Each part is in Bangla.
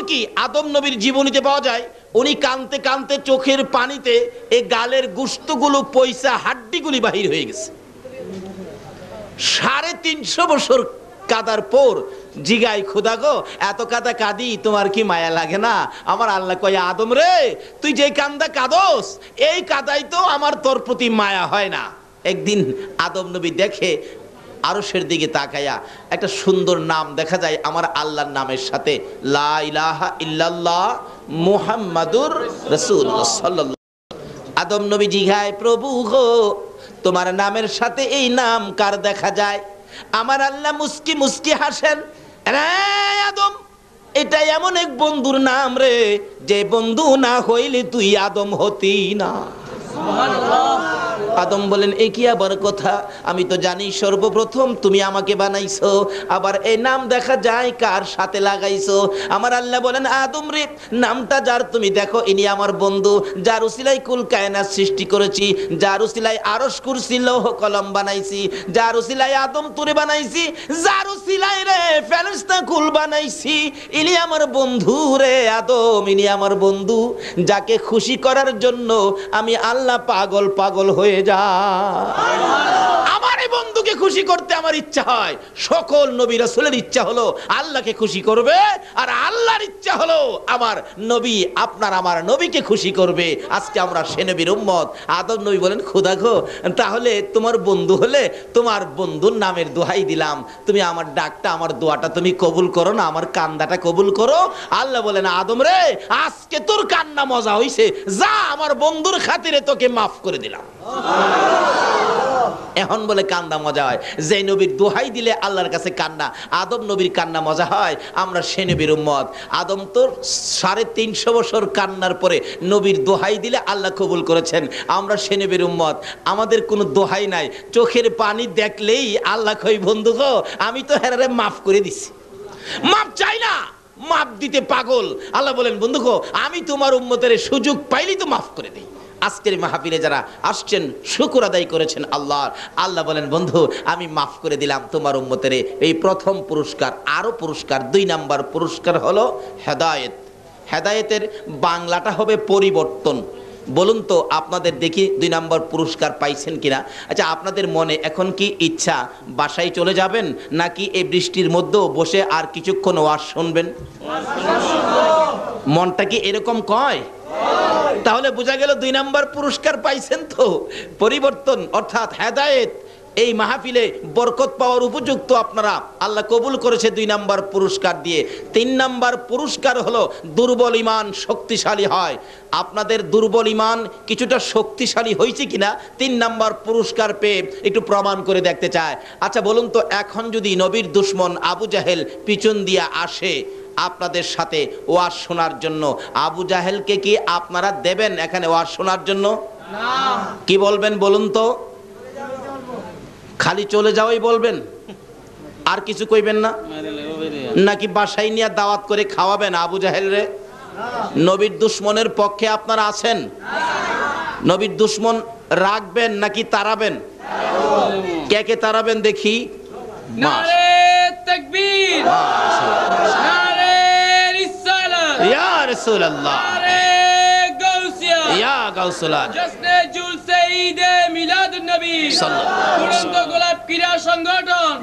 এমনকি আদম নবীর জীবনীতে পাওয়া যায় উনি কানতে কানতে চোখের পানিতে এই গালের গোশতগুলো পয়সা হাড্ডিগুলি বাহির হয়ে গেছে। 350 বছর কাদার পর জিগাই, খোদা গো এত কাদা কাঁদি তোমার কি মায়া লাগে না? আমার আল্লাহ কয়, আদম রে তুই যে কান্দা কাঁদোস এই কাদাই তো আমার তোর প্রতি মায়া হয় না। একদিন আদম নবী দেখে আরশের দিকে তাকায়া একটা সুন্দর নাম দেখা যায় আমার আল্লাহর নামের সাথে, লা ইলাহা ইল্লাল্লাহ মুহাম্মাদুর রাসূলুল্লাহ সাল্লাল্লাহু। আদম নবী জিগায়, প্রভু গো তোমার নামের সাথে এই নাম কার দেখা যায়? আমার আল্লাহ মুস্কি মুস্কি হাসেন, আদম এটা এমন এক বন্ধুর নাম রে যে বন্ধু না হইলে তুই আদম হতি না। আদম বলেন, এ কি আবার কথা? আমি তো জানি সর্বপ্রথম তুমি আমাকে বানাইছো, আবার এই নাম দেখা যায় কার সাথে লাগাইছো? আমার আল্লাহ বলেন, আদম রে নামটা যার তুমি দেখো ইনি আমার বন্ধু, যার উসিলায় কুল কায়নাত সৃষ্টি করেছি, যার উসিলায় আরশ কুরসি লৌহ কলম বানাইছি, যার উসিলায় আদম তুরে বানাইছি, যার উসিলায় রে ফেরেশতা কুল বানাইছি, ইনি আমার বন্ধু রে আদম, ইনি আমার বন্ধু, যাকে খুশি করার জন্য আমি আল্লাহ পাগল পাগল হয়ে যায়। আমার এই বন্ধুকে খুশি করতে আমার ইচ্ছা হয়। সকল নবী রাসূলের ইচ্ছা হলো আল্লাহকে খুশি করবে, আর আল্লাহর ইচ্ছা হলো আমার নবী আপনার আমার নবীকে খুশি করবে। আজকে আমরা সে নবীর উম্মত। আদম নবী বলেন, খোদা গো তাহলে তোমার বন্ধু হলে তোমার বন্ধুর নামের দোহাই দিলাম, তুমি আমার ডাকটা আমার দোয়াটা তুমি কবুল করো না, আমার কান্দাটা কবুল করো। আল্লাহ বলেন, আদম রে আজকে তোর কান্না মজা হইছে, যা আমার বন্ধুর খাতিরে তোকে মাফ করে দিলাম। এখন বলে কান্না মজা হয়, যে নবীর দোহাই দিলে আল্লাহর কাছে কান্না, আদম নবীর কান্না মজা হয়। আমরা সে নবীর উম্মত। আদম তো 350 বছর কান্নার পরে নবীর দোহাই দিলে আল্লাহ কবুল করেছেন। আমরা সে নবীর উম্মত, আমাদের কোনো দোহাই নাই, চোখের পানি দেখলেই আল্লাহ কই, বন্ধু গো আমি তো হেরারে মাফ করে দিছি, মাফ চাই না, মাফ দিতে পাগল। আল্লাহ বলেন, বন্ধু গো আমি তোমার উম্মতের সুযোগ পাইলেই তো মাফ করে দিই। আজকের মাহফিলে যারা আসছেন শুকর আদায় করেছেন আল্লাহ, আল্লাহ বলেন, বন্ধু আমি মাফ করে দিলাম তোমার উম্মতের। এই প্রথম পুরস্কার। আরো পুরস্কার, 2 নাম্বার পুরস্কার হলো হেদায়েত। হেদায়েতের বাংলাটা হবে পরিবর্তন। বলুন তো আপনাদের দেখি 2 নাম্বার পুরস্কার পাইছেন কিনা। আচ্ছা আপনাদের মনে এখন কি ইচ্ছা বাসায় চলে যাবেন, নাকি এই বৃষ্টির মধ্যেও বসে আর কিছুক্ষণ ওয়াজ শুনবেন? মনটা কি এরকম কয়? তাহলে বোঝা গেল 2 নাম্বার পুরস্কার পাইছেন তো, পরিবর্তন অর্থাৎ হেদায়েত। এই মাহফিলে বরকত পাওয়ার উপযুক্ত আপনারা, আল্লাহ কবুল করেছে 2 নাম্বার পুরস্কার দিয়ে। 3 নাম্বার পুরস্কার হলো দুর্বল ঈমান শক্তিশালী হয়। আপনাদের দুর্বল ঈমান কিছুটা শক্তিশালী হয়েছে কিনা 3 নাম্বার পুরস্কার পেয়ে একটু প্রমাণ করে দেখতে চায়। আচ্ছা বলুন তো, এখন যদি নবীর দুশমন আবু জাহেল পিছন দিয়ে আসে আপনাদের সাথে ওয়াজ শোনার জন্য, আবু জাহেলকে কি আপনারা দেবেন এখানে ওয়াজ শোনার জন্য? না। কি বলবেন বলুন তো? খালি চলে যাওয়াই বলবেন, আর কিছু কইবেন না? নাকি বাসায় নিয়ে দাওয়াত করে খাওয়াবেন আবু জাহেল রে? নবীর দুশমনের পক্ষে আপনারা আছেন? নবীর দুশমন রাখবেন নাকি তাড়াবেন? কে কে তাড়াবেন দেখি? নারে তাকবীর, নারে রিসালাত, ইয়া রাসূলুল্লাহ, নারে গাউসিয়া, ইয়া গাউসুল্লাহ, জশ্নে জুলসে ঈদে মিলাদুন নবী সাল্লাল্লাহু তুরন্ত গোলাপ ক্রীড়া সংগঠন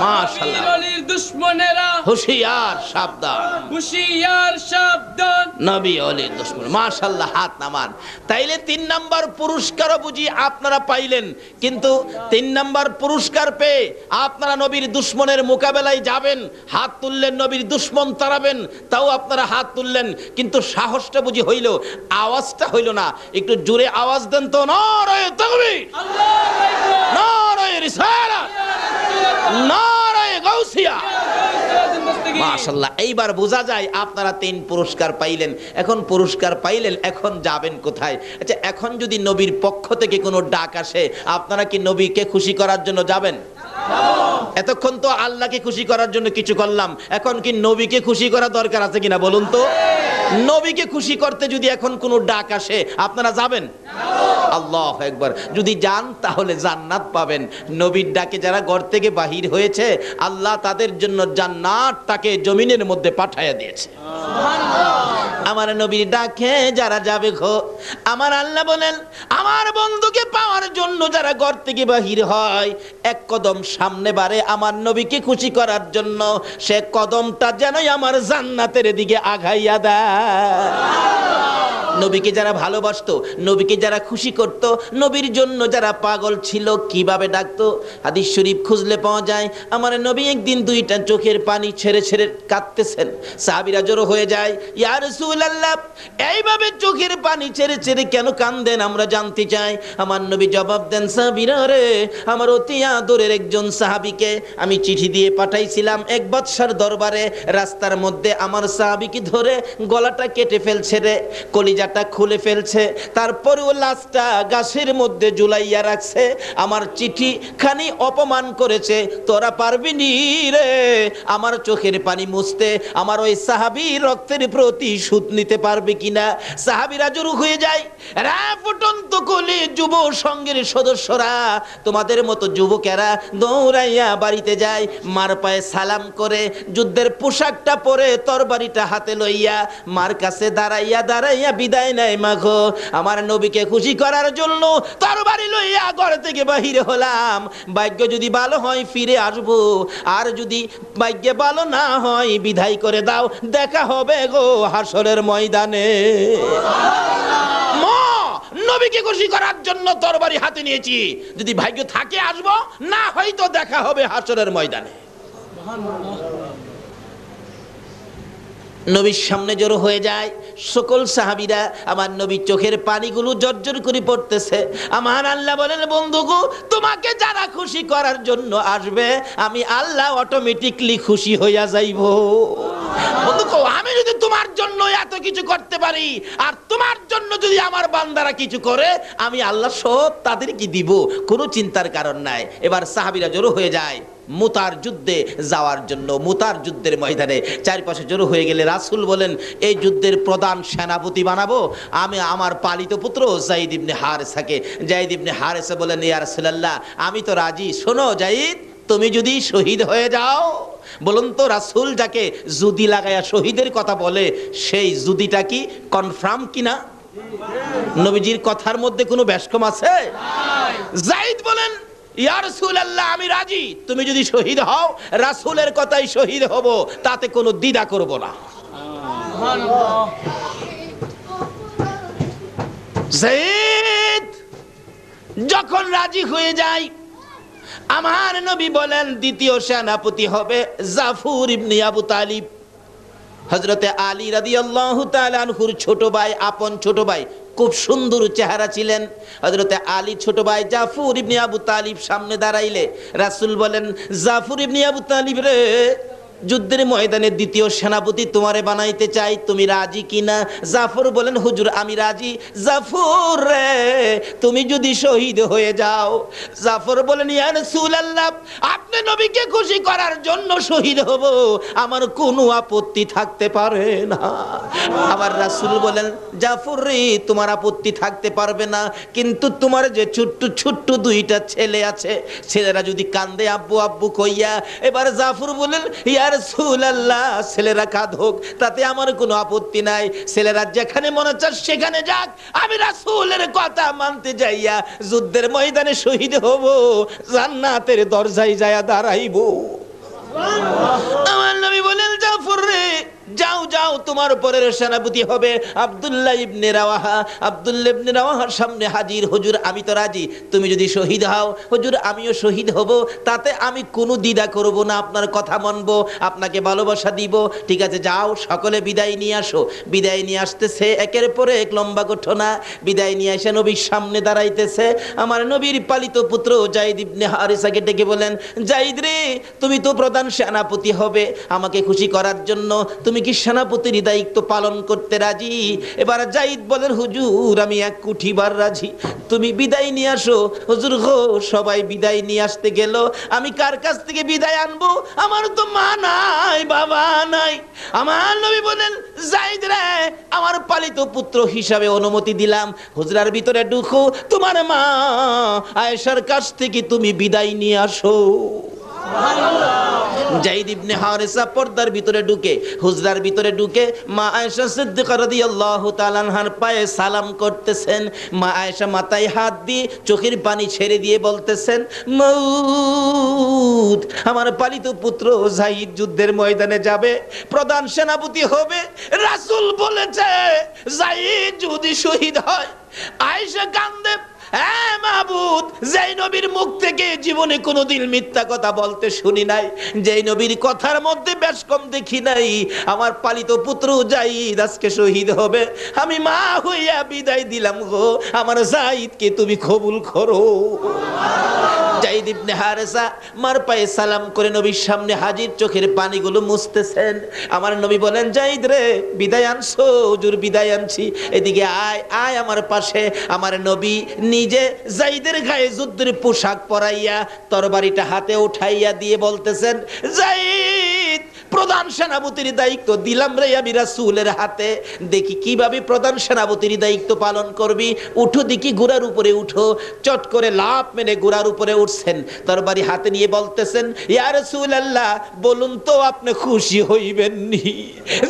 মাশাআল্লাহ। নবীর দুশমনেরা হুশিয়ার সাবধান, হুশিয়ার সাবধান, নবী ওলির দুশমন। মাশাআল্লাহ, হাত নামান। তাইলে 3 নাম্বার পুরস্কারও বুঝি আপনারা পাইলেন, কিন্তু 3 নাম্বার পুরস্কার পেয়ে আপনারা নবীর দুশমনের মোকাবেলায় যাবেন, হাত তুললেন, নবীর দুশমন তাড়াবেন, তাও আপনারা হাত তুললেন, কিন্তু সাহসটা বুঝি হইল, আওয়াজটা হইল না। একটু জোরে আওয়াজ দেন তো, নারে তাকবীর, আল্লাহু আকবার, নারে রিসালাত, নারে গাউসিয়া। মাশাআল্লাহ, এইবার বোঝা যায় আপনারা 3 পুরস্কার পাইলেন। এখন পুরস্কার পাইলেন, এখন যাবেন কোথায়? আচ্ছা এখন যদি নবীর পক্ষ থেকে কোনো ডাক আসে, আপনারা কি নবীকে খুশি করার জন্য যাবেন? এতক্ষণ তো আল্লাহকে খুশি করার জন্য কিছু করলাম, এখন কি নবীকে খুশি করা দরকার আছে কিনা বলুন তো? নবীকে খুশি করতে যদি এখন কোনো ডাক আসে আপনারা যাবেন? আল্লাহু আকবার। যদি যান তাহলে জান্নাত পাবেন। নবীর ডাকে যারা ঘর থেকে বাহির হয়েছে আল্লাহ তাদের জন্য জান্নাতটাকে জমিনের মধ্যে পাঠাইয়া দিয়েছে। আমার নবীর ডাকে যারা যাবে গো, আমার আল্লাহ বলেন আমার বন্ধুকে পাওয়ার জন্য যারা ঘর থেকে বাহির হয় এক কদম সামনে বাড়ে আমার নবীকে খুশি করার জন্য, সে কদমটা যেনই আমার জান্নাতের দিকে আগাইয়া দেয়। নবীকে যারা ভালোবাসতো, নবীকে যারা খুশি করত, নবীর জন্য যারা পাগল ছিল, কিভাবে ডাকতো? হাদিস শরীফ খুঁজলে পাওয়া যায় আমার নবী একদিন দুইটা চোখের পানি ছেড়ে ছেড়ে কাঁদতেছেন। সাহাবীরা জড়ো হয়ে যায়, ইয়া রাসূলুল্লাহ এইভাবে চোখের পানি ছেড়ে ছেড়ে কেন কাঁদেন আমরা জানতে চাই। আমার নবী জবাব দেন, সাহাবীরা রে, আমার অতি আদরের একজন সাহাবীকে আমি চিঠি দিয়ে পাঠাইছিলাম এক বাদশার দরবারে, রাস্তার মধ্যে আমার সাহাবীকে ধরে গলাটা কেটে ফেলছে রে, কলিজা খুলে ফেলছে, তারপরেও লাশটা গাছের মধ্যে ঝুলাইয়া রাখছে। আমার চিঠি খানি অপমান করেছে, তোরা পারবি নি রে আমার চোখের পানি মুছতে, আমার ওই সাহাবীর রক্তের প্রতিশোধ নিতে পারবে কিনা? সাহাবীরা জড়ো হয়ে যায়। রা ফুটন্ত কলি যুব সংঘের সদস্যরা, তোমাদের মতো যুবকেরা দৌড়াইয়া বাড়িতে যায়, মার পায়ে সালাম করে যুদ্ধের পোশাকটা পরে তরবারিটা হাতে লইয়া মার কাছে দাঁড়াইয়া দাঁড়াইয়া বিদায় নাই মাগো। আমার নবীকে খুশি করার জন্য তরবারি লইয়া ঘর থেকে বাহির হলাম, ভাগ্য যদি ভালো হয় ফিরে আসবো, আর যদি ভাগ্যে ভালো না হয় বিদায় করে দাও, দেখা হবে গো হাসরের ময়দানে। নবীকে খুশি করার জন্য তরবারি হাতে নিয়েছি, যদি ভাগ্য থাকে আসবো, না হয়তো দেখা হবে হাসরের ময়দানে। নবীর সামনে জড়ো হয়ে যায় সকল সাহাবীরা, আমার নবীর চোখের পানিগুলো জর্জর করে পড়তেছে। আমার আল্লাহ বলেন, বন্ধুগো তোমাকে যারা খুশি করার জন্য আসবে আমি আল্লাহ অটোমেটিকলি খুশি হইয়া যাইব। বন্ধুগো আমি যদি তোমার জন্য এত কিছু করতে পারি, আর তোমার জন্য যদি আমার বান্দারা কিছু করে, আমি আল্লাহ সব তাদেরকে দিব, কোনো চিন্তার কারণ নাই। এবার সাহাবীরা জড়ো হয়ে যায় মুতার যুদ্ধে যাওয়ার জন্য। মুতার যুদ্ধের ময়দানে চারপাশে জড়ো হয়ে গেলে রাসূল বলেন, এই যুদ্ধের প্রধান সেনাপতি বানাবো আমি আমার পালিত পুত্র যায়েদ ইবনে হারেসাকে। যায়েদ ইবনে হারেসা বলেন, ইয়া রাসূলুল্লাহ আমি তো রাজি। শোনো যায়েদ, তুমি যদি শহীদ হয়ে যাও, বলুন তো রাসূল যাকে জুদি লাগায়া শহীদের কথা বলে সেই জুদিটা কি কনফার্ম কিনা? নবীজির কথার মধ্যে কোনো ব্যস্কম আছে? যায়েদ বলেন, ইয়া রাসূলুল্লাহ আমি রাজি, তুমি যদি শহীদ হও রাসূলের কথাই শহীদ হব, তাতে কোনো দ্বিধা করব না। যায়েদ যখন রাজি হয়ে যায়, আমার নবী বলেন দ্বিতীয় সেনাপতি হবে জাফর ইবনে আবু তালিব। হযরতে আলী রাদিয়াল্লাহু তাআলা আনহুর ছোট ভাই, আপন ছোট ভাই, খুব সুন্দর চেহারা ছিলেন। হযরতে আলী ছোট ভাই জাফর ইবনে আবু তালিব সামনে দাঁড়াইলে রাসূল বলেন, জাফর ইবনে আবু তালিব রে, যুদ্ধের ময়দানে দ্বিতীয় সেনাপতি তোমারে বানাইতে চাই, তুমি রাজি কিনা? জাফর বলেন, হুজুর আমি রাজি। জাফর রে, তুমি যদি শহীদ হয়ে যাও। জাফর বলেন, ইয়া রাসূলুল্লাহ আপনি নবীকে খুশি করার জন্য শহীদ হব, আমার কোনো আপত্তি থাকতে পারে না। আবার রাসূল বলেন, জাফর রে তোমার আপত্তি থাকতে পারবে না, কিন্তু তোমার যে ছোট্ট ছোট্ট দুইটা ছেলে আছে, ছেলেরা যদি কান্দে আব্বু আব্বু কইয়া। এবার জাফর বলেন, ইয়া রাসূলুল্লাহ ছেলেরা কাঁদুক, তাতে আমার কোনো আপত্তি নাই, ছেলেরা যেখানে মনে চায় সেখানে যাক, আমি রাসূলের কথা মানতে যাইয়া যুদ্ধের ময়দানে শহীদ হব, জান্নাতের দরজায় যায়া দাঁড়াইব। আমার নবী বলেন, জাফর রে যাও যাও, তোমার পরের সেনাপতি হবে আব্দুল্লাহ ইবনে রাওয়াহা। আব্দুল্লাহ ইবনে রাওয়াহার সামনে হাজির, হুজুর আমি তো রাজি, তুমি যদি শহীদ হও হুজুর আমিও শহীদ হব, তাতে আমি কোনো দ্বিধা করব না, আপনার কথা মানবো, আপনাকে ভালোবাসা দিব। ঠিক আছে যাও, সকলে বিদায় নিয়ে আসো। বিদায় নিয়ে আসতেছে, একের পরে এক লম্বা ঘটনা। বিদায় নিয়ে এসে নবীর সামনে দাঁড়াইতেছে। আমার নবীর পালিত পুত্র যায়েদ ইবনে হারেসাকে ডেকে বলেন, যায়েদ রে তুমি তো প্রধান সেনাপতি হবে, আমাকে খুশি করার জন্য তুমি কি সেনাপতির দায়িত্ব পালন করতে রাজি? এবার যাইদ বলেন হুজুর আমি 1 কোটি বার রাজি, তুমি বিদায় নিয়ে আসো। হুজুর গো, সবাই বিদায় নিয়ে আসতে গেল, আমি কার কাছ থেকে বিদায় আনবো? আমার তো মা নাই, বাবা নাই। আমার নবী বলেন যাইদ রে, আমার পালিত পুত্র হিসাবে অনুমতি দিলাম, হুজরার ভিতরে ঢুকো, তোমার মা আয়েশার কাছ থেকে তুমি বিদায় নিয়ে আসো। যায়েদ ইবনে হারেসা পর্দার ভিতরে ঢুকে, হুজরার ভিতরে ঢুকে মা আয়েশা সিদ্দিকা রাদিয়াল্লাহু তাআলা আনহার পায়ে সালাম করতেছেন। মা আয়েশা মাথায় হাত দিয়ে চোখের পানি ছেড়ে দিয়ে বলতেছেন, মউত, আমার পালিত পুত্র যায়েদ যুদ্ধের ময়দানে যাবে, প্রধান সেনাপতি হবে। রাসূল বলেছে যায়েদ যদি শহীদ হয়। আয়েশা কান্দে, হ্যাঁ মাবুদ, যেই নবীর মুখ থেকে জীবনে কোনোদিন মিথ্যা কথা বলতে শুনি নাই, যেই নবীর কথার মধ্যে বেশ কম দেখি নাই, আমার পালিত পুত্র যায়েদ আজকে শহীদ হবে, আমি মা হইয়া বিদায় দিলাম গো, আমার যায়েদকে তুমি কবুল করো। যায়েদ ইবনে হারেসা মার পায়ে সালাম করে নবীর সামনে হাজির, চোখের পানিগুলো মুছতেছেন। আমার নবী বলেন, যায়েদ রে, বিদায় আনছো? হুজুর বিদায় আনছি। এদিকে আয়, আয় আমার পাশে। আমার নবী নিজে যায়েদের গায়ে যুদ্ধের পোশাক পরাইয়া তরবারিটা হাতে উঠাইয়া দিয়ে বলতেছেন, যায়েদ, প্রধান সেনাপতির দায়িত্ব দিলাম রে আমি রাসূলের হাতে, দেখি কিভাবে প্রধান সেনাপতির দায়িত্ব পালন করবি। উঠো দেখি, ঘোড়ার উপরে উঠো। চট করে লাফ মেরে ঘোড়ার উপরে উঠছেন, তরবারি হাতে নিয়ে বলতেছেন, ইয়া রাসূলুল্লাহ, বলুন তো আপনি খুশি হইবেননি?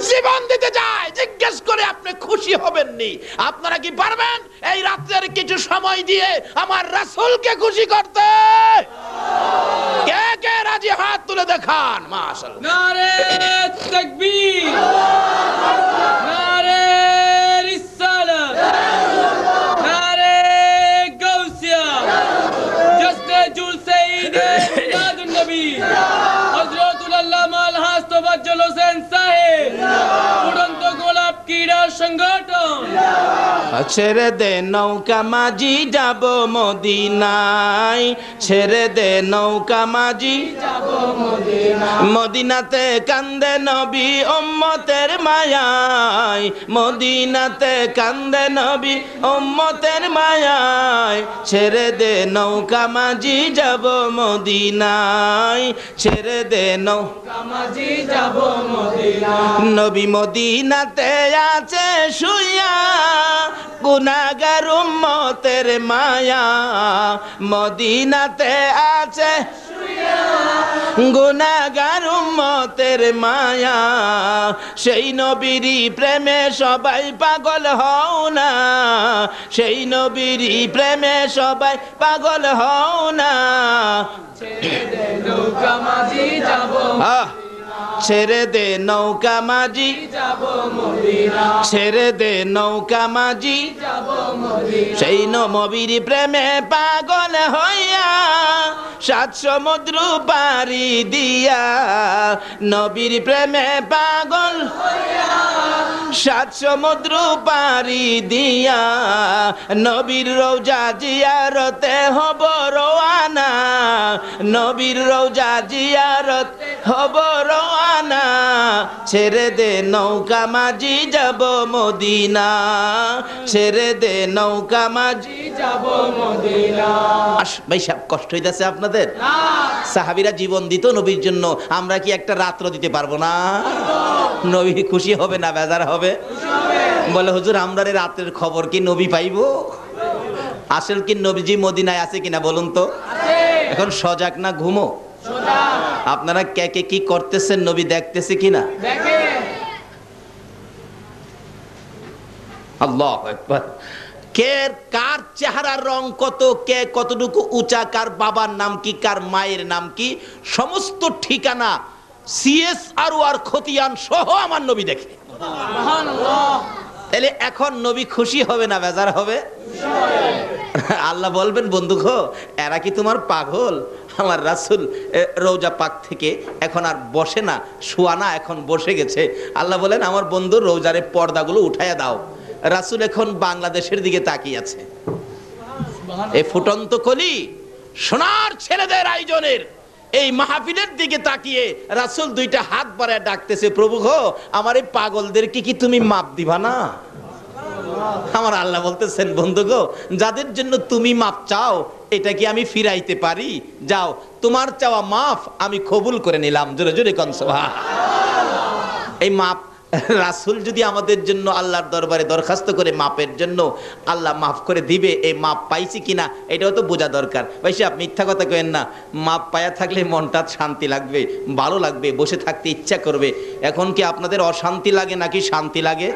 জীবন দিতে যায়, জিজ্ঞেস করে আপনি খুশি হবেননি? আপনারা কি পারবেন এই রাত্রের কিছু সময় দিয়ে আমার রাসূলকে খুশি করতে? কে কে রাজি? হাত তুলে দেখান। মাশাআল্লাহ। নারে তাকবীর, নারে রিসালাত, নারে গাউসিয়া, জশ্নে জুলসে ঈদে মিলাদুন নবী হযরতুল আল্লামা আলহাজ তোফাজ্জল হোসেন সাহেব, উড়ন্ত গোলাপ ক্রীড়া সংগঠন। ছেড়ে দে নৌকা মাঝি, যাব মদিনায়, ছেড়ে দে নৌকা মাঝি, যাব মদিনায়, মদিনাতে কান্দে নবী উম্মতের মায়ায়, মদিনাতে কান্দে নবী উম্মতের মায়ায়, ছেড়ে দে নৌকা মাঝি, যাব মদিনায়, ছেড়ে দে নৌকা মাঝি, যাব মদিনায়। নবী মদিনাতে আছে শুইয়া, গুনাহগার উম্মতের মায়া, মদিনাতে আছে শুইয়া, গুনাহগার উম্মতের মায়া, সেই নবীরই প্রেমে সবাই পাগল হও না, সেই নবীরই প্রেমে সবাই পাগল হও না। ছেড়ে দে নৌকা মাঝি, যাব ছেড়ে দে নৌকা মাঝি, যাব মদিনা, ছেড়ে দে নৌকা মাঝি, যাব মদিনা, সেই নবীর প্রেমে পাগল হইয়া 7 সমুদ্র পারি দিয়া, নবীর প্রেমে পাগল হইয়া 7 সমুদ্র পারি দিয়া, নবীর রওজা জিয়ারতে হব রওয়ানা, নবীর রওজা জিয়ারত হব রওয়ানা, ছেড়ে দে নৌকা মাঝি, যাব মদিনা, ছেড়ে দে নৌকা মাঝি, যাব মদিনা। ভাই সাহেব, কষ্ট হইতাছে আপনাদের? সাহাবীরা জীবন দিত নবীর জন্য, আমরা কি একটা রাত্র দিতে পারবো না? নবী খুশি হবে না বেজার হবে? বলে হুজুর, আমরা রাতের খবর কি নবী পাইবো? আসল কি নবীজি মদিনায় আছে কিনা বলুন তো? এখন সজাগ না ঘুমো? আপনারা কে কে কি করতেছেন নবী দেখতেছে কিনা? আল্লাহু আকবার। কে কার চেহারার রং কত, কে কতটুকু উঁচা, কার বাবার নাম কি, কার মায়ের নাম কি, সমস্ত ঠিকানা CSR খতিয়ান সহ আমার নবী দেখে। সুবহানাল্লাহ। তাহলে এখন নবী খুশি হবে না বেজার হবে? আল্লাহ বলবেন, বন্ধু গো, এরা কি তোমার পাগল? আমার রাসূল রওজা পাক থেকে এখন আর বসে না, শোয়া না, এখন বসে গেছে। আল্লাহ বলেন, আমার বন্ধুর রওজারে পর্দাগুলো উঠাইয়া দাও। রাসূল এখন বাংলাদেশের দিকে তাকিয়ে আছে। এই ফুটন্ত কলি সোনার ছেলেদের আয়োজনের এই মাহফিলের দিকে তাকিয়ে রাসূল দুইটা হাত বাড়ায় ডাকতেছে, প্রভু গো, আমার এই পাগলদেরকে কি তুমি মাপ দিবা না? আমার আল্লাহ বলতেছেন, বন্ধু গো, যাদের জন্য তুমি মাপ চাও এটা কি আমি ফিরাইতে পারি? যাও, তোমার চাওয়া মাফ আমি কবুল করে নিলাম। জোরে জোরে কোন সুবহানাল্লাহ। এই মাপ রাসূল যদি আমাদের জন্য আল্লাহর দরবারে দরখাস্ত করে মাপের জন্য, আল্লাহ মাফ করে দিবে। এই মাপ পাইছি কিনা এটাও তো বোঝা দরকার। ভাই সাহেব, মিথ্যা কথা কইেন না। মাপ পায়া থাকলে মনটা শান্তি লাগবে, ভালো লাগবে, বসে থাকতে ইচ্ছা করবে। এখন কি আপনাদের অশান্তি লাগে নাকি শান্তি লাগে?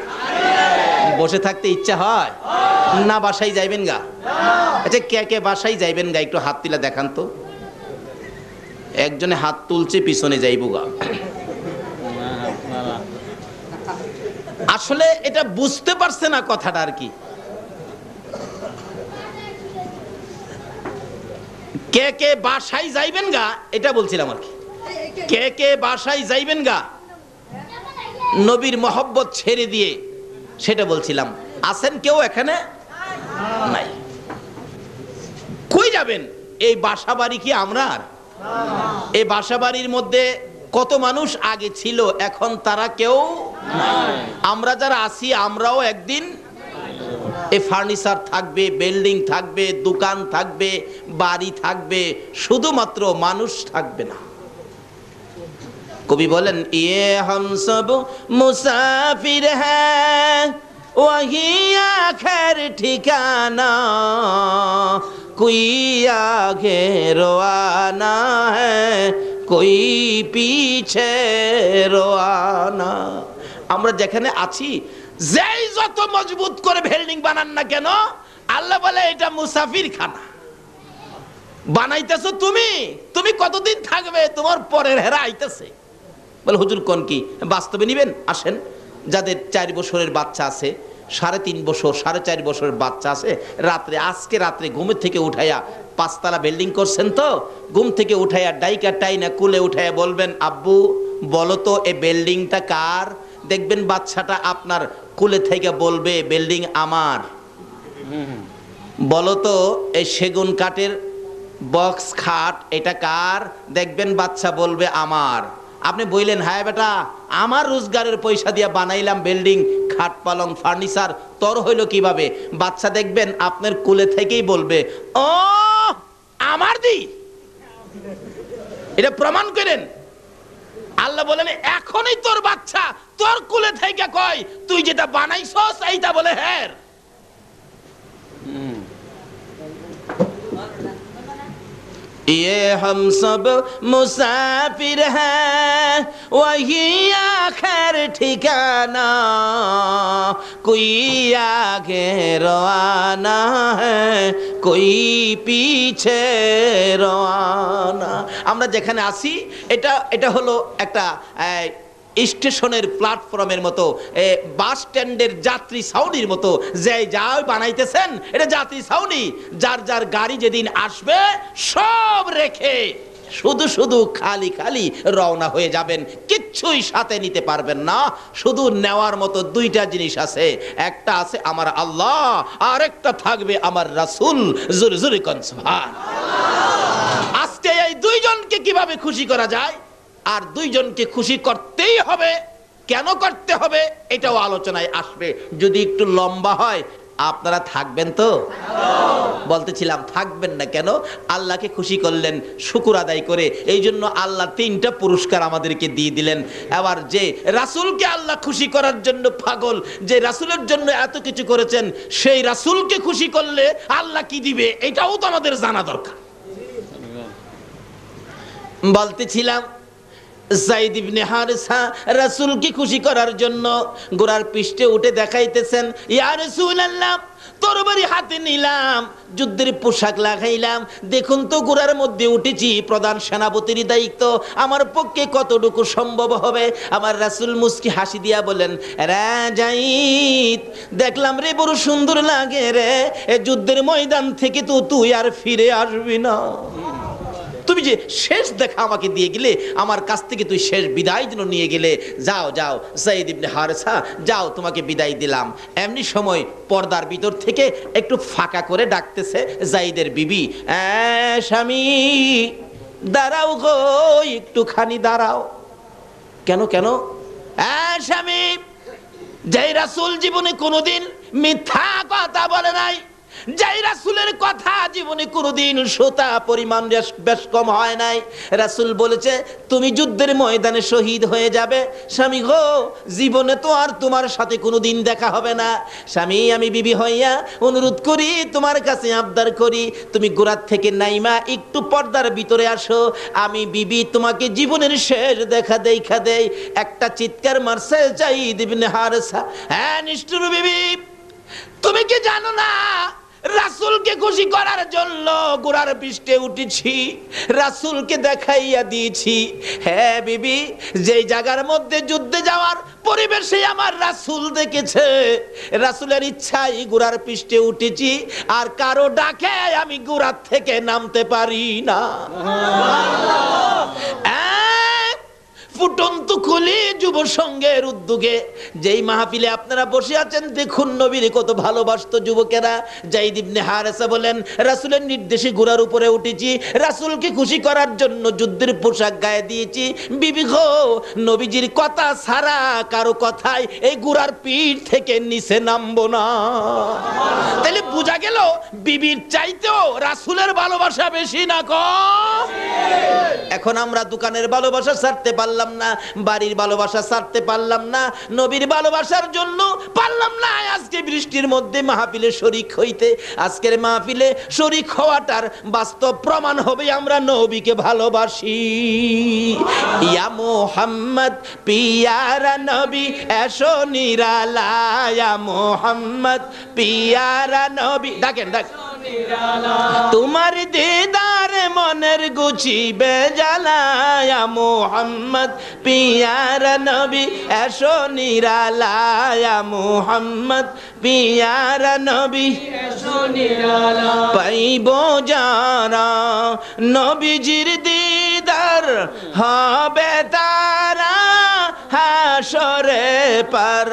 বসে থাকতে ইচ্ছা হয় না? বাসায় যাইবেন গা? আচ্ছা, কে কে বাসায় যাইবেন গা? একটু হাত তুলে দেখান তো। একজনে হাত তুলছে, পিছনে যাইব গা। আসলে এটা বুঝতে পারছে না কথাটা আর কি। কে কে বাসায় যাইবেন গা এটা বলছিলাম আর কি। কে কে বাসায় যাইবেন গা নবীর মহব্বত ছেড়ে দিয়ে, সেটা বলছিলাম। আছেন কেউ এখানে? নাই। কই যাবেন? এই বাসা বাড়ি কি আমরা? এই বাসা বাড়ির মধ্যে কত মানুষ আগে ছিল, এখন তারা কেউ নাই। আমরা যারা আছি আমরাও একদিন এই ফার্নিচার থাকবে, বিল্ডিং থাকবে, দোকান থাকবে, বাড়ি থাকবে, শুধুমাত্র মানুষ থাকবে না। কবি বলেন, ইয়ে হাম সব মুসাফির হ্যায় ওয়াহি আখির ঠিকানা, কোই আগে রওয়ানা হ্যায় কোই পিছে রওয়ানা। আমরা যেখানে আছি, যেই যত মজবুত করে বিল্ডিং বানান না কেন, আল্লাহ বলে এটা মুসাফির খানা। বানাইতেছো তুমি, তুমি কতদিন থাকবে? তোমার পরের হেরা আইতেছে। বলে হুজুর কোন কি বাস্তবে নিবেন? আসেন, যাদের 4 বছরের বাচ্চা আছে, 3.5 বছর, 4.5 বছরের বাচ্চা আছে, আজকে রাত্রে ঘুমের থেকে উঠাইয়া, 5 তলা বিল্ডিং করছেন তো, ঘুম থেকে উঠাইয়া ডাইকা টাইনা কুলে উঠাইয়া বলবেন, আব্বু বলো তো এই বিল্ডিংটা কার? দেখবেন বাচ্চাটা আপনার কুলে থেকে বলবে, বিল্ডিং আমার। বলো তো এই সেগুন কাঠের বক্স খাট এটা কার? দেখবেন বাচ্চা বলবে আমার। আপনি বললেন, হ্যাঁ বেটা, আমার রোজগারের পয়সা দিয়ে বানাইলাম বিল্ডিং, খাট পালং ফার্নিচার, তোর হইলো কিভাবে? বাচ্চা দেখবেন আপনার কুলে থেকেই বলবে, ও আমার দি। এটা প্রমাণ করেন। আল্লাহ বলেন, এখনই তোর বাচ্চা তোর কুলে থেকে কয়, তুই যেটা বানাইছস এইটা বলে হ্যাঁ। ये हम सब मुसाफिर हैं वही आखिर ठिकाना, कोई आगे रवाना है कोई पीछे रवाना। আমরা যেখানে আছি এটা হলো একটা স্টেশনের প্ল্যাটফর্মের মতো, বাস স্ট্যান্ডের যাত্রী ছাউনির মতো। যে যা বানাইতেছেন এটা যাত্রী ছাউনি। যার যার গাড়ি যেদিন আসবে সব রেখে শুধু শুধু খালি খালি রওনা হয়ে যাবেন, কিচ্ছুই সাথে নিতে পারবেন না। শুধু নেওয়ার মতো 2টা জিনিস আছে, একটা আছে আমার আল্লাহ, আর একটা থাকবে আমার রাসূল। জোরে জোরে কোন সুবহানাল্লাহ। আজকে এই 2 জনকে কিভাবে খুশি করা যায়? আর 2 জনকে খুশি করতেই হবে। কেন করতে হবে এটাও আলোচনায় আসবে। যদি একটু লম্বা হয়, আপনারা থাকবেন তো? বলতেছিলাম থাকবেন না কেন? আল্লাহকে খুশি করলেন শুকর আদায় করে, এই জন্য আল্লাহ 3টা পুরস্কার আমাদেরকে দিয়ে দিলেন। আবার যে রাসূলকে আল্লাহ খুশি করার জন্য পাগল, যে রাসূলের জন্য এত কিছু করেছেন, সেই রাসূলকে খুশি করলে আল্লাহ কি দিবে এটাও তো আমাদের জানা দরকার। বলতেছিলাম, যায়েদ ইবনে হারেসা রাসূলকে খুশি করার জন্য ঘোড়ার পৃষ্ঠে উঠে দেখাইতেছেন, ইয়া রাসূলুল্লাহ, তরবারি হাতে নিলাম, যুদ্ধের পোশাক লাগাইলাম, দেখুন তো ঘোড়ার মধ্যে উঠেছি, প্রধান সেনাপতির দায়িত্ব, আমার পক্ষে কতটুকু সম্ভব হবে? আমার রাসূল মুস্কি হাসি দিয়া বলেন, রে যায়েদ, দেখলাম রে বড় সুন্দর লাগে রে, এই যুদ্ধের ময়দান থেকে তো তুই আর ফিরে আসবি না। তুমি যে শেষ দেখা আমাকে দিয়ে গেলে, আমার কাছ থেকে তুই শেষ বিদায় জন্য নিয়ে গেলে, যাও যাও যায়েদ ইবনে হারেসা, যাও, তোমাকে বিদায় দিলাম। এমনি সময় পর্দার ভিতর থেকে একটু ফাঁকা করে ডাকতেছে যায়েদের বিবি, স্বামী দাঁড়াও গো, একটুখানি দাঁড়াও। কেন কেন? স্বামী, যেই রাসূল জীবনে কোনোদিন মিথ্যা কথা বলে নাই, যেই রাসূলের কথা জীবনে কোনোদিন সোতা পরিমাণ বেশ কম হয় নাই, রাসূল বলেছে তুমি যুদ্ধের ময়দানে শহীদ হয়ে যাবে। স্বামী গো, জীবনে তো আর তোমার সাথে কোনোদিন দেখা হবে না। স্বামী, আমি বিবি হইয়া অনুরোধ করি, তোমার কাছে আবদার করি, তুমি গোরাত থেকে নাইমা একটু পর্দার ভিতরে আসো। আমি বিবি তোমাকে জীবনের শেষ দেখা দেই। একটা চিৎকার মারছে যায়েদ ইবনে হারেসা, হ্যাঁ নিষ্ঠুর বিবি, তুমি কি জানো না রাসূলকে খুশি করার জন্য ঘোড়ার পৃষ্ঠে উঠেছি, রাসূলকে দেখাইয়া দিয়েছি। হ্যাঁ বিবি, যেই জায়গার মধ্যে যুদ্ধে যাওয়ার পরিবেশে আমার রাসূল দেখেছে, রাসূলের ইচ্ছাই ঘোড়ার পৃষ্ঠে উঠেছি, আর কারো ডাকে আমি ঘোড়ার থেকে নামতে পারি না। ফুটন্ত খুলি যুব সংঘের উদ্যোগে যেই মাহফিলে আপনারা বসে আছেন, দেখুন নবীর কত ভালোবাসতো যুবকেরা। যায়েদ ইবনে হারেসা বলেন, রাসূলের নির্দেশে ঘোড়ার উপরে উঠেছি, রাসূলকে খুশি করার জন্য যুদ্ধের পোশাক গায়ে দিয়েছি। বিবি গো, নবীজির কথা ছাড়া কারো কথায় এই ঘোড়ার পিঠ থেকে নিচে নামবো না। তাহলে বোঝা গেল বিবির চাইতেও রাসূলের ভালোবাসা বেশি না কম? এখন আমরা দোকানের ভালোবাসা ছাড়তে পারলাম না, বাড়ির ভালোবাসা ছাড়তে পারলাম না, নবীর ভালোবাসার জন্য পারলাম না আজকে বৃষ্টির মধ্যে মাহফিলে শরীক হইতে। আজকের মাহফিলে শরীক হওয়াটার বাস্তব প্রমাণ হবে আমরা নবীকে ভালোবাসি। ইয়া মুহাম্মদ পিয়ারা নবী এসো নিরালায়, ইয়া মুহাম্মদ পিয়ারা নবী, ডাকেন তোমার দিদার মনের গুছিবে জ্বালায়, মুহাম্মদ পিয়ারা নবী এসো নিরালায়, মুহাম্মদ পিয়ারা নবী এসো নিরালায়। পাইব যারা নবীজির দিদার হবে তারা হাসরে পার,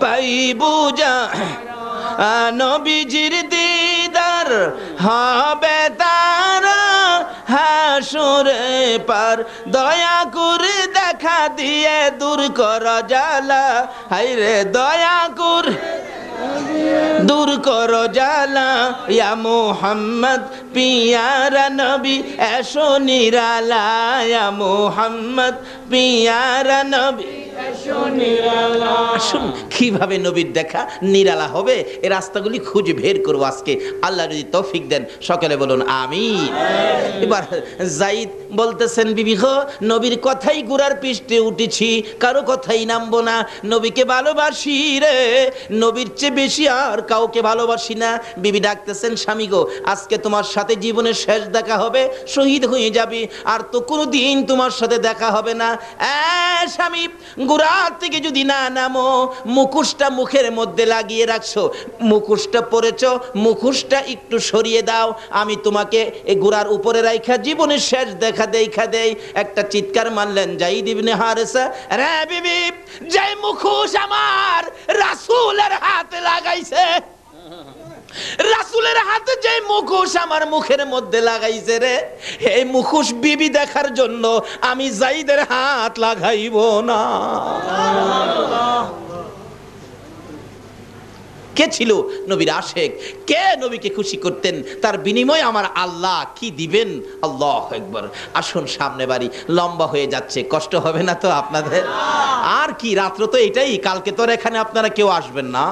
পাইব যারা নবীজির দিদার হবে তারা হাসরে পার। দয়া করে দেখা দিয়ে দূর কর জ্বালা, হায়রে দয়া করে দূর কর জ্বালা। ইয়া মুহাম্মদ পিয়ারা নবী এসো নিরালা, ইয়া মুহাম্মদ পিয়ারা নবী এসো নিরালা। আসুন কিভাবে নবীর দেখা নিরালা হবে এই রাস্তাগুলি খুঁজে বের করবো আজকে, আল্লাহ যদি তৌফিক দেন। সকলে বলুন আমিন। এবার যায়েদ বলতেছেন, বিবি গো, নবীর কথাই ঘোড়ার পৃষ্ঠে উঠেছি, কারো কথাই নামবো না। নবীকে ভালোবাসি রে, নবীর চেয়ে বেশি আর কাউকে ভালোবাসি না। বিবি ডাকতেছেন, স্বামী গো, আজকে তোমার সাথে জীবনের শেষ দেখা হবে, শহীদ হয়ে যাবি, আর তো কোনোদিন তোমার সাথে দেখা হবে না। স্বামী, ঘোড়ার থেকে যদি না নামো, মুখোশটা মুখের মধ্যে লাগিয়ে রাখছো, মুখোশটা পরেছ, মুখোশটা একটু সরিয়ে দাও, আমি তোমাকে এই ঘোড়ার উপরে রাইখা জীবনের শেষ দেখা দেই। একটা চিৎকার মারলেন যায়েদ ইবনে হারেসা, রে বিবি, যে মুখোশ আমার রাসূলের হাতে লাগাইছে, রাসূলের হাতে যে মুখোশ আমার মুখের মধ্যে লাগাইছে রে, এই মুখোশ বিবি দেখার জন্য আমি যায়েদের হাত লাগাইব না। কে ছিল নবীর আশেক? কে নবীকে খুশি করতেন? তার বিনিময়ে আমার আল্লাহ কি দিবেন? আল্লাহু আকবার। আসুন, সামনে বাড়ি লম্বা হয়ে যাচ্ছে, কষ্ট হবে না তো আপনাদের? আর কি, রাত্র তো এটাই, কালকে তো এখানে আপনারা কেউ আসবেন না,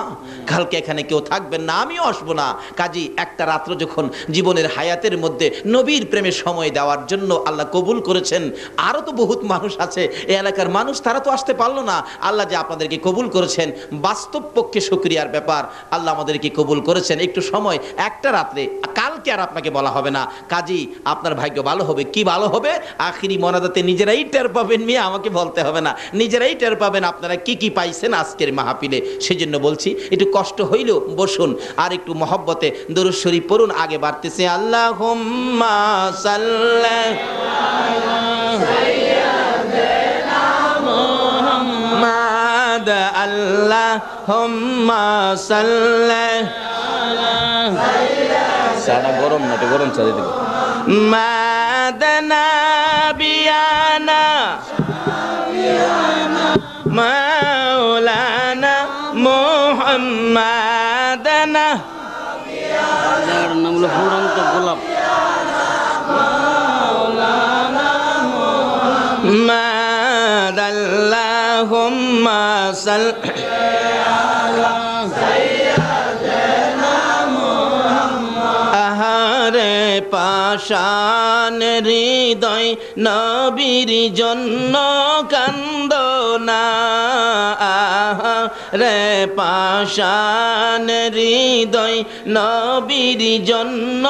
কালকে এখানে কেউ থাকবেন না, আমিও আসবো না। কাজী একটা রাত্র যখন জীবনের হায়াতের মধ্যে নবীর প্রেমে সময় দেওয়ার জন্য আল্লাহ কবুল করেছেন, আরো তো বহুত মানুষ আছে এই এলাকার মানুষ, তারা তো আসতে পারলো না। আল্লাহ যে আপনাদেরকে কবুল করেছেন, বাস্তব পক্ষে শুকরিয়ার ব্যাপার। আল্লাহ আমাদেরকে কবুল করেছেন। একটু সময়, একটা রাত্রে, কালকে আর আপনাকে বলা হবে না। কাজী আপনার ভাগ্য ভালো হবে। কি ভালো হবে? আখিরি মোনাজাতে নিজেরাই টের পাবেন, মিয়া আমাকে বলতে হবে না, নিজেরাই টের পাবেন আপনারা কি কি পাইছেন আজকের মাহফিলে। সেজন্য বলছি, একটু কষ্ট হইলেও বসুন, আর একটু মহব্বতে দরুদ শরীফ পড়ুন। আগে বাড়তেছে আল্লাহুম্মা সাল্লি আল্লাহুম্মা সাল্লি সানা গরম না, গরম চাই দিকে। মাদ نبينا مولانا محمدنا যার নাম হলো ফুরন্ত গোলাপ محمد اللهم صل আহারে পাষাণ হৃদয় নবীর জন্য কান্দনা আহারে পাষাণ হৃদয় নবীর জন্য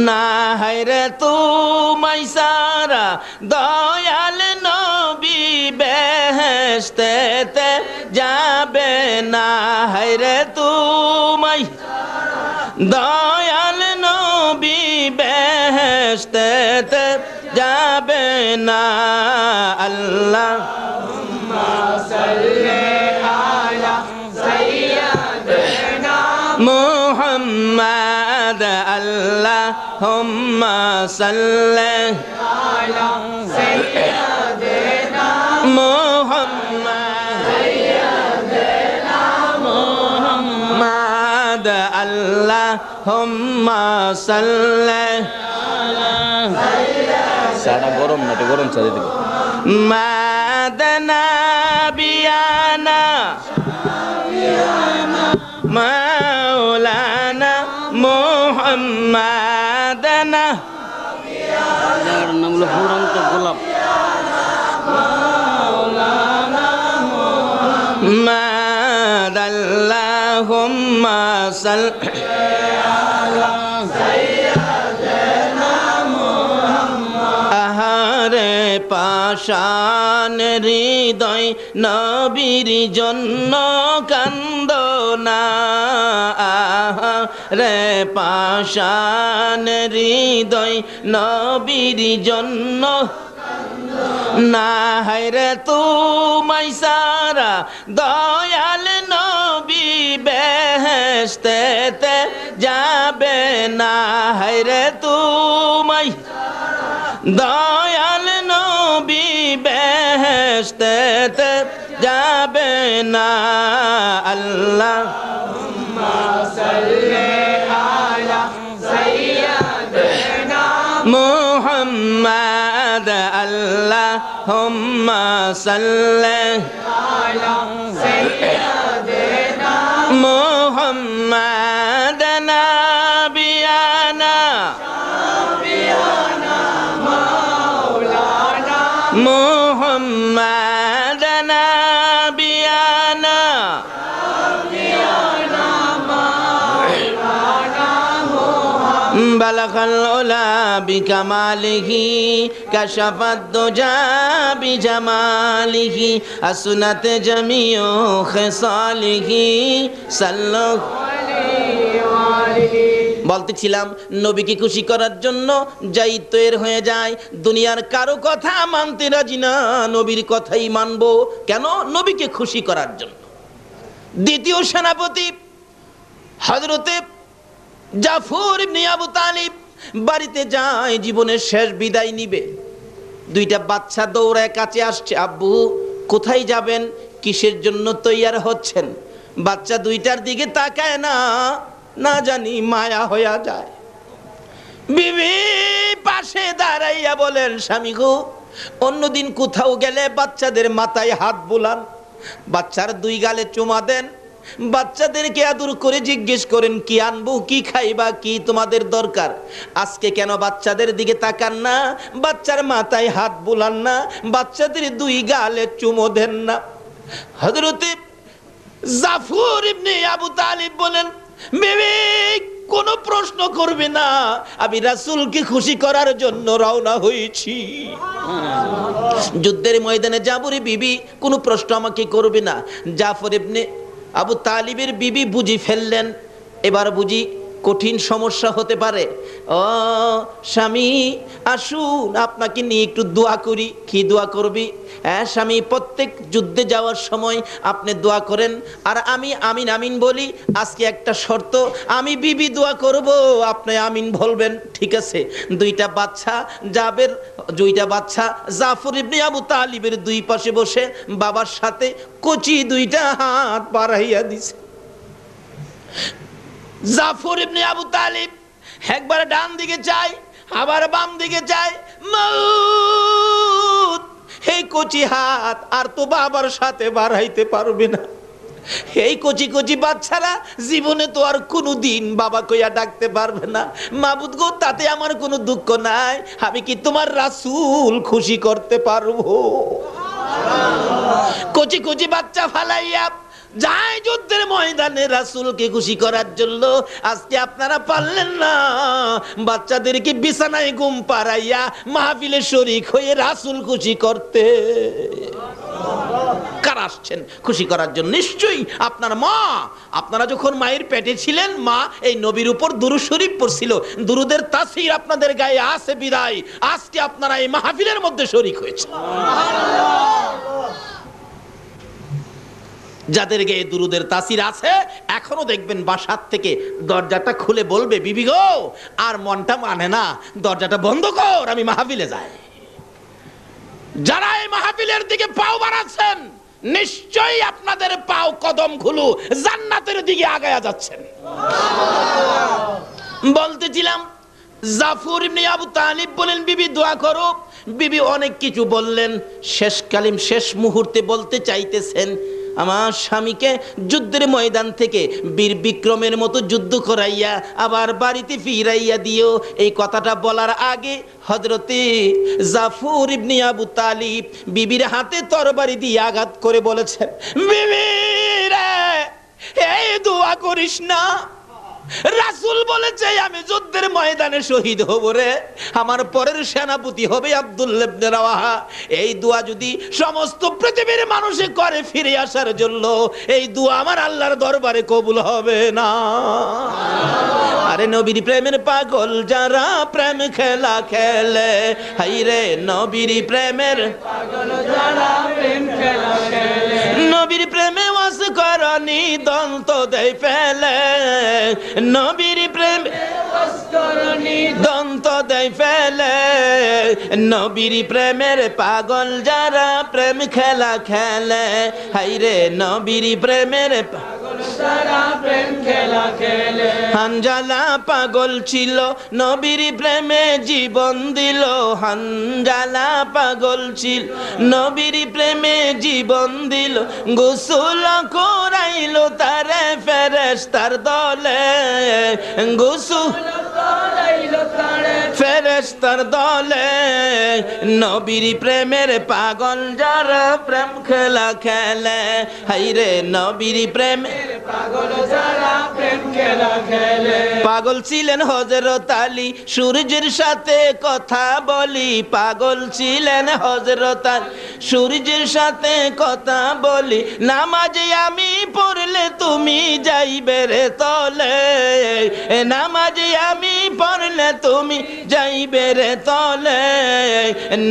না হায়রে তুমাই সারা দয়াল নবী বেহেশতেতে যাবে না হায়রে তুমাই দয়াল নবী বেহেশতেতে যাবে না আল্লাহ محمد اللهم صل على سيدنا محمد محمد اللهم صل সারা গরম না গরম চা দিতে মাদনা বিয়ানা مولانا محمدنا যার নাম হলো ফুরন্ত গোলাপ محمد اللهم صل على سيدنا محمد আহারে পাষাণ হৃদয় নবীর জন্য কান্দনা আহারে পাষাণ হৃদয় নবীর জন্য না হায়রে তুমাই সারা দয়াল নবী বেহেশতেতে যাবে না হায়রে তুমাই দয়াল নবী বেহেশতেতে যাবে না আল্লাহ محمد اللهم صل على سيدنا محمد نبينا مولانا محمد نبينا بلغ العلا بكماله كشف الدجى بجماله حسنت جميع خصاله صلى বলতেছিলাম নবীকে খুশি করার জন্য যাই তৈরি হয়ে যায় দুনিয়ার কারো কথা মানতে রাজি না নবীর কথাই মানবো কেন নবীকে খুশি করার জন্য দ্বিতীয় সেনাপতি হযরতে জাফর ইবনে আবু তালিব বাড়িতে যায় জীবনের শেষ বিদায় নিবে দুইটা বাচ্চা দৌড়ায় কাছে আসছে আব্বু কোথায় যাবেন কিসের জন্য তৈয়ার হচ্ছেন বাচ্চা দুইটার দিকে তাকায় না না জানি মায়া হয়ে যায় বিবি পাশে দাঁড়াইয়া বলেন স্বামী গো অন্যদিন কোথাও গেলে বাচ্চাদের মাথায় হাত বুলান বাচ্চার দুই গালে চুমা দেন বাচ্চাদেরকে আদর করে জিজ্ঞেস করেন কি আনবো কি খাইবা কি তোমাদের দরকার আজকে কেন বাচ্চাদের দিকে তাকান না বাচ্চার মাথায় হাত বুলান না বাচ্চাদের দুই গালে চুমো দেন না হযরতে জাফর ইবনে আবু তালিব বলেন বিবি কোনো প্রশ্ন করবে না আমি রাসূলকে খুশি করার জন্য রওনা হয়েছি যুদ্ধের ময়দানে যাবরে বিবি কোনো প্রশ্ন আমাকে করবে না জাফর ইবনে আবু তালিবের বিবি বুঝি ফেললেন এবার বুঝি কঠিন সমস্যা হতে পারে। ও স্বামী আসুন আপনাকে নিয়ে একটু দোয়া করি। কি দোয়া করবি? হ্যাঁ স্বামী, প্রত্যেক যুদ্ধে যাওয়ার সময় আপনি দোয়া করেন আর আমি আমিন আমিন বলি। আজকে একটা শর্ত, আমি বিবি দোয়া করব, আপনি আমিন বলবেন। ঠিক আছে? দুইটা বাচ্চা জাফর ইবনে আবু তালিবের দুই পাশে বসে বাবার সাথে কচি দুইটা হাত বাড়াইয়া দিছে। জাফর ইবনে আবু তালিব একবার ডান দিকে চায়, আবার বাম দিকে চায়। মউত! এই কচি হাত আর তো বাবার সাথে বাড়াইতে পারবে না। এই কচি কচি বাচ্চারা জীবনে তো আর কোনোদিন বাবা কইয়া ডাকতে পারবে না। মাবুদ গো, তাতে আমার কোনো দুঃখ নাই। আমি কি তোমার রাসূল খুশি করতে পারবো? কচি কচি বাচ্চা ফালাইয়া যায় যুদ্ধের ময়দানে রাসূলকে খুশি করার জন্য। আজকে আপনারা পারলেন না বাচ্চাদেরকে বিছানায় ঘুম পাড়াইয়া মাহফিলে শরীক হয়ে রাসূল খুশি করতে। কারা আসছেন খুশি করার জন্য? নিশ্চয়ই আপনার মা। আপনারা যখন মায়ের পেটে ছিলেন, মা এই নবীর উপর দুরূদ শরীফ পড়ছিল। দুরূদের তাসীর আপনাদের গায়ে আছে বিদায় আজকে আপনারা এই মাহফিলের মধ্যে শরীক হয়েছে। যাদের গায়ে দুরূদের তাসীর আছে এখনো দেখবেন বাসার থেকে দরজাটা খুলে বলবে, বিবি গো আর মনটা মানে না, দরজাটা বন্ধ কর, আমি মাহফিলে যাই। যারা এই মাহফিলের দিকে পাও বাড়াচ্ছেন, নিশ্চয়ই আপনাদের পাও কদম গুলো জান্নাতের দিকে আগায়া যাচ্ছেন। বলতেছিলাম জাফর ইবনে আবু তালিব বলেন, বিবি দোয়া করো। বিবি অনেক কিছু বললেন। শেষ মুহূর্তে বলতে চাইতেছেন, আমার স্বামীকে যুদ্ধের ময়দান থেকে বীর বিক্রমের মতো যুদ্ধ করাইয়া আবার বাড়িতে ফিরাইয়া দিও। এই কথাটা বলার আগে হযরতে জাফর ইবনে আবু তালিব বিবির হাতে তরবারি দিয়ে আঘাত করে বলেছেন, বিবি রে, এই দোয়া করিস না। রাসূল বলেছে আমি যুদ্ধের ময়দানে শহীদ হব রে, আমার পরের সেনাপতি হবে আব্দুল্লাহ ইবনে রাওয়াহা। এই দোয়া যদি সমস্ত পৃথিবীর মানুষে করে ফিরে আসার জন্য, এই দোয়া আমার আল্লাহর দরবারে কবুল হবে না। আরে নবীর প্রেমের পাগল যারা প্রেম খেলা খেলে, হাই রে নবীর প্রেমের পাগল যারা প্রেম খেলা খেলে, নবীর প্রেমে ওয়াস করনি দন্ত দেয় ফেলে, নবীর প্রেম দন্ত দেয় ফেলে, নবীর প্রেমের পাগল যারা প্রেম খেলা খেলে, হাই রে নবীর প্রেমের পাগল যারা প্রেম খেলা খেলে। হানজালা পাগল ছিল নবীর প্রেমে জীবন দিল, হানজালা পাগল ছিল নবীর প্রেমে জীবন দিল, গোসল করাইলো তারে ফেরেশতার দলে, গোসল করাইলো তারে ফেরেশতার দলে, নবীর প্রেমের পাগল যারা প্রেম খেলা খেলে, হাই রে নবীর প্রেমের পাগল যারা প্রেম খেলা খেলে। পাগল ছিলেন হযরত আলী, সূর্যের সাথে কথা বলি, পাগল ছিলেন হযরত আলী, সূর্যের সাথে কথা বলি, নামাজে আমি পড়লে তুমি যাইবে রে তলে, নামাজে আমি পড়লে তুমি যাইবে রে তলে,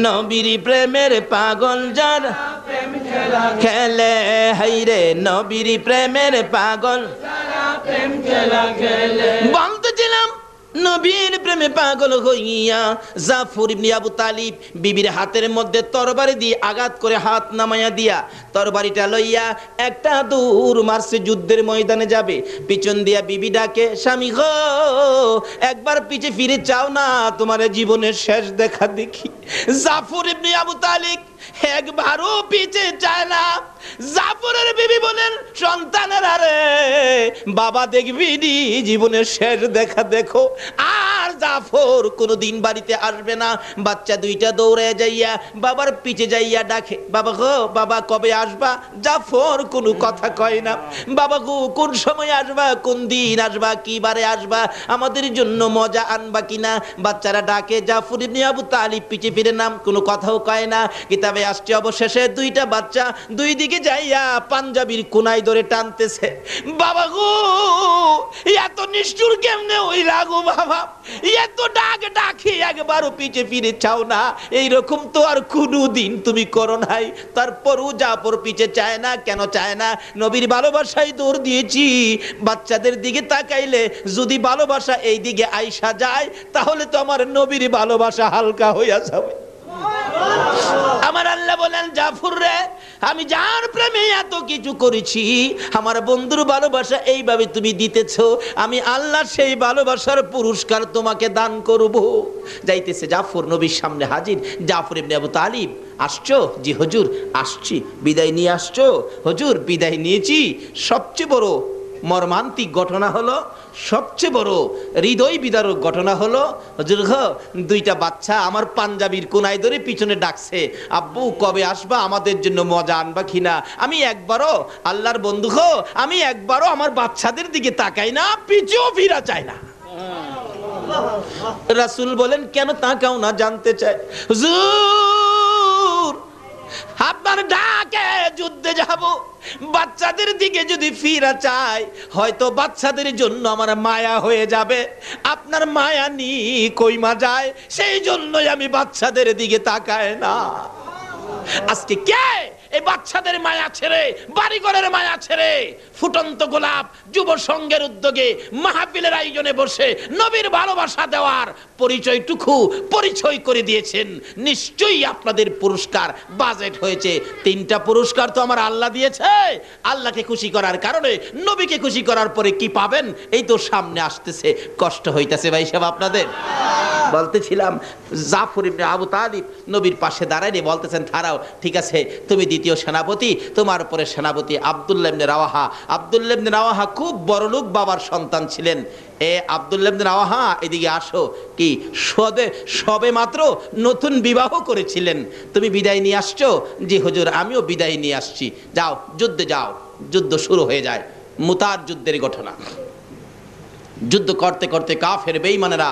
নবীর প্রেমের পাগল যারা প্রেম খেলা খেলে, হাই রে নবীর প্রেমের পাগল যারা প্রেম খেলা খেলে। বলতেছিলাম নবীর প্রেমে পাগল হইয়া জাফর ইবনে আবু তালিব বিবির হাতের মধ্যে তরবারি দিয়ে আঘাত করে হাত নামাইয়া দিয়া তরবারিটা লইয়া একটা দৌড় মারছে, যুদ্ধের ময়দানে যাবে। পিছন দিয়া বিবি ডাকে, স্বামী গো একবার পিছে ফিরে চাও না, তোমার জীবনের শেষ দেখা দেখি। জাফর ইবনে আবু তালিব একবারও পিছে চায় না। জাফরের বিবি বলেন, সন্তানের আরে বাবা দেখবি নি, জীবনের শেষ দেখা দেখো। আর জাফর কোনোদিন বাড়িতে আসবে না। বাচ্চা দুইটা দৌড়ে যাইয়া বাবার পিছে যাইয়া ডাকে, বাবা গো বাবা কবে আসবা? জাফর কোনো কথা কয় না। বাবা গো কোন সময় আসবা, কোন দিন আসবা, কি বারে আসবা, আমাদের জন্য মজা আনবা কিনা? বাচ্চারা ডাকে, জাফর ইবনে আবু তালিব পিছে ফিরে নাম, কোনো কথাও কয় না। কিতা কিতাবে আসছে অবশেষে দুইটা বাচ্চা দুই দিকে যাইয়া পাঞ্জাবির কোনায় ধরে টানতেছে। বাবা গো, এত নিষ্ঠুর কেমনে ওই লাগো বাবা, এত ডাক ডাকি একবারও পিছে ফিরে চাও না, এইরকম তো আর কোনোদিন তুমি করো নাই। তারপরও জাফর পিছে চায় না, কেন চায় না? নবীর ভালোবাসায় দৌড় দিয়েছি। বাচ্চাদের দিকে তাকাইলে যদি ভালোবাসা এই দিকে আইসা যায়, তাহলে তো আমার নবীর ভালোবাসা হালকা হইয়া যাবে। আমার আল্লাহ বলেন, জাফর রে, আমি যার প্রেমে এত কিছু করেছি, আমার বন্ধুর ভালোবাসা এইভাবে তুমি দিতেছো, আমি আল্লাহ সেই ভালোবাসার পুরস্কার তোমাকে দান করব। যাইতেছে জাফর, নবীর সামনে হাজির। জাফর ইবনে আবু তালিব, আসছো? জি হুজুর আসছি। বিদায় নিয়ে আসছো? হুজুর বিদায় নিয়েছি। সবচেয়ে বড় মর্মান্তিক ঘটনা হলো, সবচেয়ে বড় হৃদয় বিদারক ঘটনা হলো, হুজুর গো, দুইটা বাচ্চা আমার পাঞ্জাবির কোনায় ধরে পিছনে ডাকছে, আব্বু কবে আসবা, আমাদের জন্য মজা আনবা কিনা। আমি একবারও, আল্লাহর বন্ধু গো, আমি একবারও আমার বাচ্চাদের দিকে তাকাই না, পিছুও ফিরা চাই না। রাসূল বলেন, কেন তাকাও না? জানতে চাই। হুজুর, আপনার ডাকে যুদ্ধে যাব, বাচ্চাদের দিকে যদি ফিরা চাই, হয়তো বাচ্চাদের জন্য আমার মায়া হয়ে যাবে। আপনার মায়া নি কইমা যায়, সেই জন্যই আমি বাচ্চাদের দিকে তাকায় না। আজকে কে এই বাচ্চাদের মায়া ছেড়ে, বাড়িঘরের মায়া ছেড়ে, ফুটন্ত গোলাপ যুব সংঘের উদ্যোগে মাহফিলের আয়োজনে বসে নবীর ভালোবাসা দেওয়ার পরিচয় করে দিয়েছেন? নিশ্চয়ই আপনাদের পুরস্কার বাজেট হয়েছে। 3টা পুরস্কার তো আমার আল্লাহ দিয়েছে। আল্লাহকে খুশি করার কারণে নবীকে খুশি করার পরে কি পাবেন, এই তো সামনে আসতেছে। কষ্ট হইতাছে ভাই সাহেব আপনাদের? বলতেছিলাম, জাফর ইবনে আবু তালিব নবীর পাশে দাঁড়ায় বলতেছেন, দাঁড়াও, ঠিক আছে, তুমি দ্বিতীয় সেনাপতি, তোমার উপরে সেনাপতি আব্দুল্লাহ ইবনে রাওয়াহা। আব্দুল্লাহ ইবনে রাওয়াহা খুব বড়লোক বাবার সন্তান ছিলেন। এ আব্দুল্লাহ ইবনে রাওয়াহা, এদিকে আসো। কি সবে মাত্র নতুন বিবাহ করেছিলেন, তুমি বিদায় নিয়ে আসছো? জি হুজুর, আমিও বিদায় নিয়ে আসছি। যাও, যুদ্ধে যাও। যুদ্ধ শুরু হয়ে যায়। মুতার যুদ্ধের ঘটনা। যুদ্ধ করতে করতে কাফের বেঈমানেরা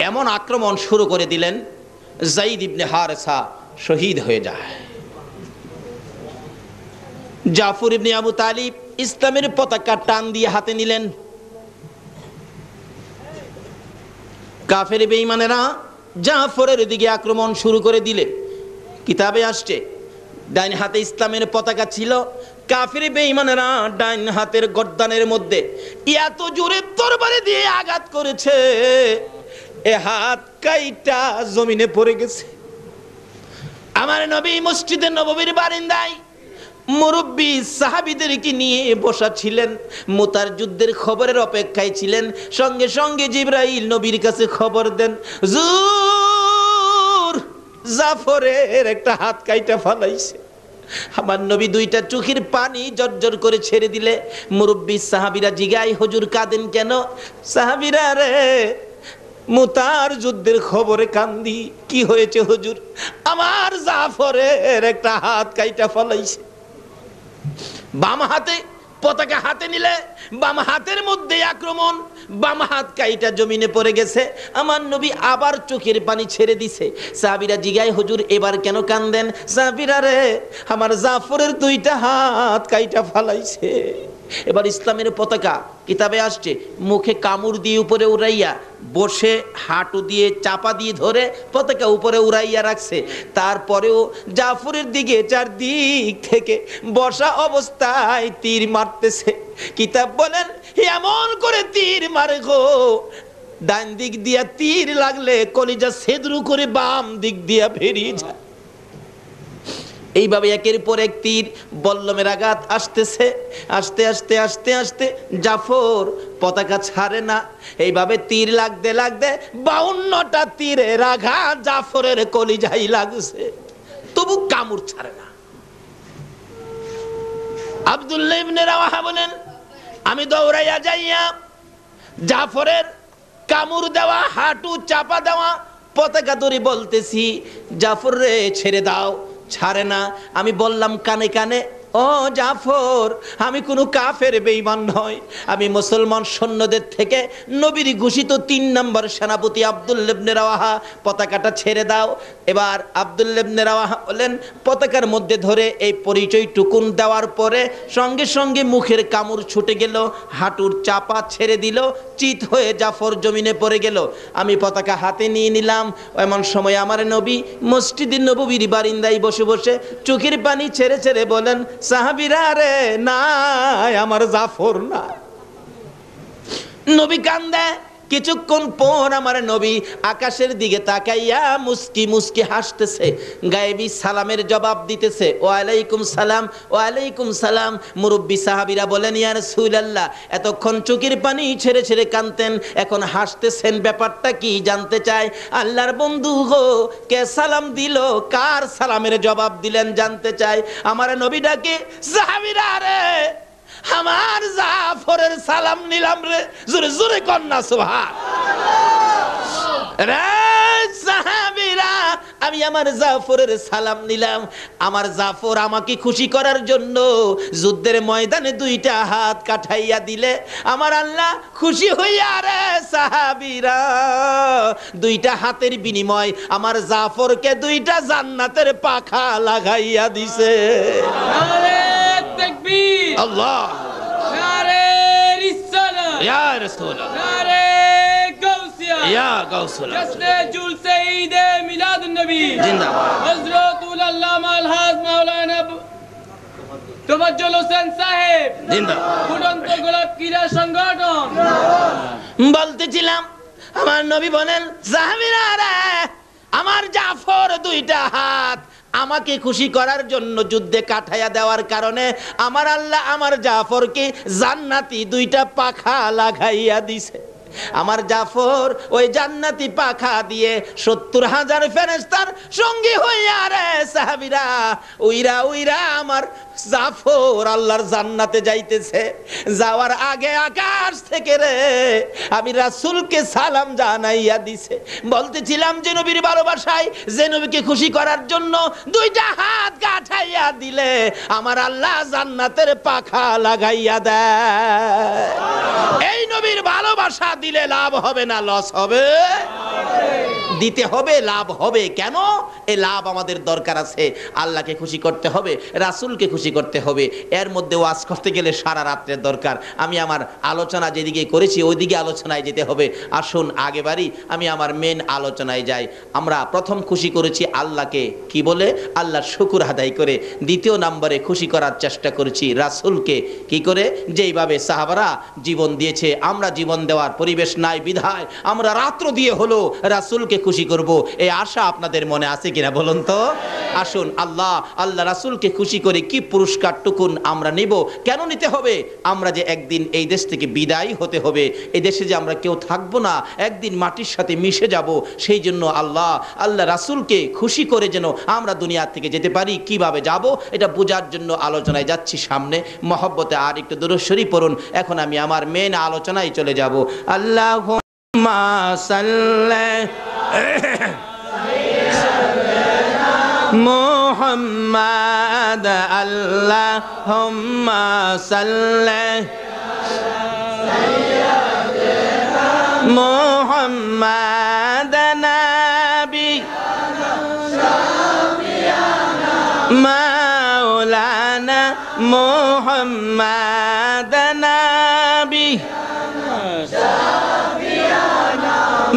এমন আক্রমণ শুরু করে দিলেন, যায়েদ ইবনে হারেসা শহীদ হয়ে যায়। জাফর ইবনে আবু তালিব ইসলামের পতাকা টান দিয়ে হাতে নিলেন। কাফের বেঈমানেরা জাফরের দিকে আক্রমণ শুরু করে দিলে, কিতাবে আসছে ডাইন হাতে ইসলামের পতাকা ছিল, কাফের বেঈমানেরা ডাইন হাতের গর্দানের মধ্যে এত জোরে তরবারি দিয়ে আঘাত করেছে, এ হাত কাইটা জমিনে পড়ে গেছে। আমার নবী মসজিদে নববীর বারিন্দায় মুরব্বী সাহাবীদেরকে নিয়ে বসা ছিলেন, মুতার যুদ্ধের খবরের অপেক্ষায় ছিলেন। সঙ্গে সঙ্গে জিবরাইল নবীর কাছে খবর দেন, হুজুর, জাফরের একটা হাত কাইটা ফালাইছে। আমার নবী 2টা চোখের পানি জর্জর করে ছেড়ে দিলে মুরব্বী সাহাবীরা জিগায়, হুজুর কাঁদেন কেন? সাহাবীরা রে, মুতার যুদ্ধের খবরে কান্দি। কি হয়েছে হুজুর? আমার জাফরের একটা হাত কাইটা ফলাইছে। বাম হাতে পতাকা হাতে নিলে বাম হাতের মধ্যে আক্রমণ, বাম হাত কাইটা জমিনে পড়ে গেছে। আমার নবী আবার চোখের পানি ছেড়ে দিছে। সাহাবীরা জিগায়, হুজুর এবার কেন কান্দেন? সাহাবীরা রে, আমার জাফরের 2টা হাত কাইটা ফালাইছে। এবার ইসলামের পতাকা, কিতাবে আসছে, মুখে কামড় দিয়ে উপরে উড়াইয়া বসে হাঁটু দিয়ে চাপা দিয়ে ধরে পতাকা উপরে উড়াইয়া রাখছে। তারপরেও জাফরের দিকে চারদিক থেকে বসা অবস্থায় তীর মারতেছে। কিতাব বলেন, এমন করে তীর মারে গো, ডান দিক দিয়া তীর লাগলে কলিজা ছেদ্রু করে বাম দিক দিয়া বেরিয়ে যায়। এইভাবে একের পর এক তীর বল্লমের আঘাত আসতেছে। আস্তে আস্তে আস্তে আস্তে জাফর পতাকা ছাড়ে না। এইভাবে তীর লাগতে লাগতে 52টা তীরের আঘাত জাফরের কলিজায় লাগছে, তবু কামড় ছাড়ে না। আব্দুল্লাহ ইবনে রাওয়াহা বলেন, আমি দৌড়াইয়া যাইয়া জাফরের কামড় দেওয়া, হাঁটু চাপা দেওয়া পতাকা ধরে বলতেছি, জাফর রে ছেড়ে দাও, ছাড়ে না। আমি বললাম কানে কানে, ও জাফর, আমি কোনো কাফের বেঈমান নই, আমি মুসলমান সৈন্যদের থেকে নবীর ঘোষিত 3 নম্বর সেনাপতি আব্দুল্লাহ ইবনে রাওয়াহা, পতাকাটা ছেড়ে দাও। এবার আব্দুল্লাহ ইবনে রাওয়াহা বলেন, পতাকার মধ্যে ধরে এই পরিচয় টুকুন দেওয়ার পরে সঙ্গে সঙ্গে মুখের কামড় ছুটে গেল, হাঁটুর চাপা ছেড়ে দিল, চিত হয়ে জাফর জমিনে পড়ে গেল। আমি পতাকা হাতে নিয়ে নিলাম। এমন সময় আমার নবী মসজিদে নববীর বারিন্দায় বসে বসে চোখের পানি ছেড়ে ছেড়ে বলেন, সাহাবীরা রে, না আমার জাফর না। নবী কান্দে। কিছুক্ষণ পর আমার নবী আকাশের দিকে তাকাইয়া মুস্কি মুস্কি হাসতেছে, গায়েবী সালামের জবাব দিতেছে, ওয়ালাইকুম সালাম, ওয়ালাইকুম সালাম। মুরব্বী সাহাবীরা বলেন, ইয়া রাসূলুল্লাহ, এতক্ষণ চোখের পানি ছেড়ে ছেড়ে কাঁদতেন, এখন হাসতেছেন, ব্যাপারটা কি জানতে চাই। আল্লাহর বন্ধু গো, কে সালাম দিল, কার সালামের জবাব দিলেন জানতে চাই। আমার নবী ডাকে, সাহাবীরা রে, আমার জাফরের সালাম নিলাম রে। জোরে জোরে কন্যা সুবহান রে সাহাবীরা, আমি আমার জাফরের সালাম নিলাম। আমার জাফর আমাকে খুশি করার জন্য যুদ্ধের ময়দানে 2টা হাত কাঠাইয়া দিলে আমার আল্লাহ খুশি হইয়া রে সাহাবীরা 2টা হাতের বিনিময় আমার জাফরকে 2টা জান্নাতের পাখা লাগাইয়া দিছে। আল্লাহ, নারে রিসালাত, ইয়া রাসূলুল্লাহ, নারে গাউসিয়া, ইয়া গাউসুল্লাহ, জশ্নে জুলসে ঈদ মিলাদুন নবী জিন্দাবাদ। হযরতুল আল্লামা আলহাজ মাওলানা তোফাজ্জল হোসেন সাহেব জিন্দাবাদ। ফুটন্ত গোলাপ ক্রীড়া সংগঠন। বলতেছিলাম, আমার নবী বলেন, সাহাবীরা রে, আমার জাফর 2টা হাত আমাকে খুশি করার জন্য যুদ্ধে কাঠাইয়া দেওয়ার কারণে আমার আল্লাহ আমার জাফরকে জান্নাতি 2টা পাখা লাগাইয়া দিছে। আমার জাফর ওই জান্নাতি পাখা দিয়ে 70,000 ফেরেশতার সঙ্গী হইয়া রে সাহাবীরা উইরা উইরা আমার জাফর আল্লাহর জান্নাতে যাইতেছে। যাওয়ার আগে আকাশ থেকে রে আমি রাসূলকে সালাম জানাইয়া দিছে। বলতেছিলাম যে নবীর ভালোবাসায়, যে নবীকে খুশি করার জন্য 2টা হাত গাঁঠাইয়া দিলে আমার আল্লাহ জান্নাতের পাখা লাগাইয়া দেয়। এই নবীর ভালোবাসা দিলে লাভ হবে না লস হবে? দিতে হবে, লাভ হবে। কেন? এই লাভ আমাদের দরকার আছে। আল্লাহকে খুশি করতে হবে, রাসূলকে খুশি করতে হবে। এর মধ্যে ওয়াজ করতে গেলে সারা রাত্রের দরকার। আমি আমার আলোচনা যেদিকে করেছি ওইদিকে আলোচনায় যেতে হবে। আসুন আগে বাড়ি, আমি আমার মেন আলোচনায় যাই। আমরা প্রথম খুশি করেছি আল্লাহকে, কি বলে? আল্লাহর শুকর আদায় করে। দ্বিতীয় নম্বরে খুশি করার চেষ্টা করেছি রাসূলকে, কি করে? যেইভাবে সাহাবারা জীবন দিয়েছে, আমরা জীবন দেওয়ার পরিবেশ নাই বিধায় আমরা রাত্র দিয়ে হলো রাসূলকে খুশি করব। এই আশা আপনাদের মনে আছে কিনা বলুন তো? আসুন আল্লাহ রাসূলকে খুশি করে কি পুরস্কার টুকুন আমরা নিব। কেন নিতে হবে? আমরা যে একদিন এই দেশ থেকে বিদায় হতে হবে, এই দেশে যে আমরা কেউ থাকবো না, একদিন মাটির সাথে মিশে যাব। সেই জন্য আল্লাহ রাসূলকে খুশি করে যেন আমরা দুনিয়া থেকে যেতে পারি। কিভাবে যাব এটা বোঝার জন্য আলোচনায় যাচ্ছি সামনে। মহব্বতে আর একটু দুরূদ শরীফ পড়ুন। এখন আমি আমার মেন আলোচনায় চলে যাব। আল্লাহুম্মা সাল্লি মুহাম্মাদ, আল্লাহুম্মা সাল্লি মুহাম্মাদ নবী মাওলানা মুহাম্মাদ নবী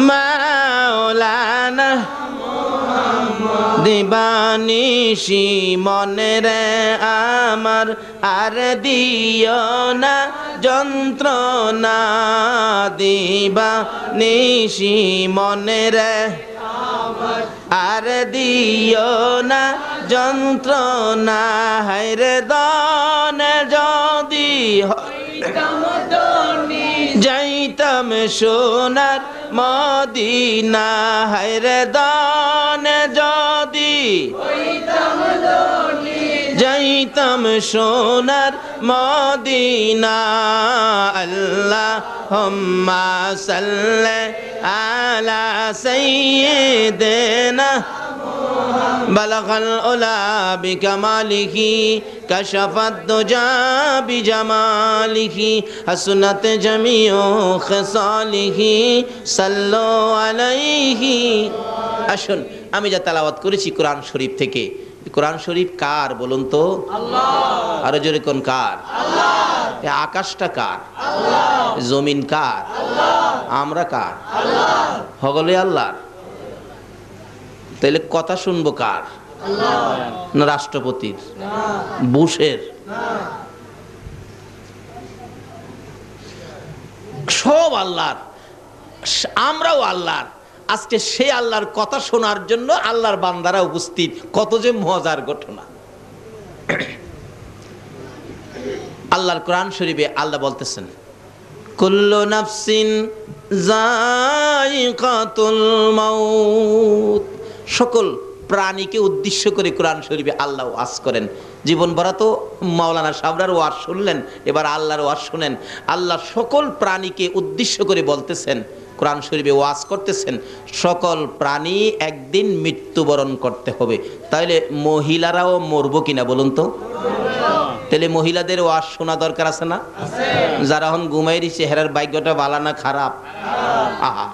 মাওলানা দিবানিশি মনেরে আমার আর দিও না যন্ত্রণা, দিবানিশি মনেরে আর দিও না যন্ত্রণা, হায়রে দনে যদি যাইতাম সোনার মদিনা, হায়রে দনে যদি যাইতাম সোনার মদিনা। আল্লাহুম্মা সাল্লি আলা সাইয়্যিদিনা বালাগাল উলা বিকামালিহি কাশাফাদ দুজা বিজামালিহি হাসনাত জামিউ খিসালিহি সাল্লু আলাইহি। আসুন আমি যা তেলাওয়াত করেছি কোরআন শরীফ থেকে, কোরআন শরীফ কার বলুন তো? আল্লাহ। আরো জোরে কোন কার? আল্লাহ। এই আকাশটা কার? আল্লাহ। জমিন কার? আল্লাহ। আমরা কার? আল্লাহ। হগলে আল্লাহর। তাহলে কথা শুনবো কার? আল্লাহ। না রাষ্ট্রপতির? না বুশের? না, সব আল্লাহর, আমরাও আল্লাহর। আজকে সে আল্লাহর কথা শোনার জন্য আল্লাহর বান্দারা উপস্থিত। কত যে মজার ঘটনা। আল্লাহর কোরআন শরীফে আল্লাহ বলতেছেন কুল্লু নাফসিন যায়িকাতুল মাউত। সকল প্রাণীকে উদ্দেশ্য করে কোরআন শরীফে আল্লাহ ওয়াজ করেন। জীবন ভরা তো মাওলানা সাবরার ওয়াজ শুনলেন, এবার আল্লাহর ওয়াজ শুনেন। আল্লাহ সকল প্রাণীকে উদ্দেশ্য করে বলতেছেন, কোরআন শরীফে ওয়াজ করতেছেন সকল প্রাণী একদিন মৃত্যুবরণ করতে হবে। তাহলে মহিলারাও মরবো কিনা বলুন তো? তাহলে মহিলাদের ওয়াজ শোনা দরকার আছে না? যারা এখন ঘুমাইরি চেহারার ভাগ্যটা ভালো না খারাপ? আহা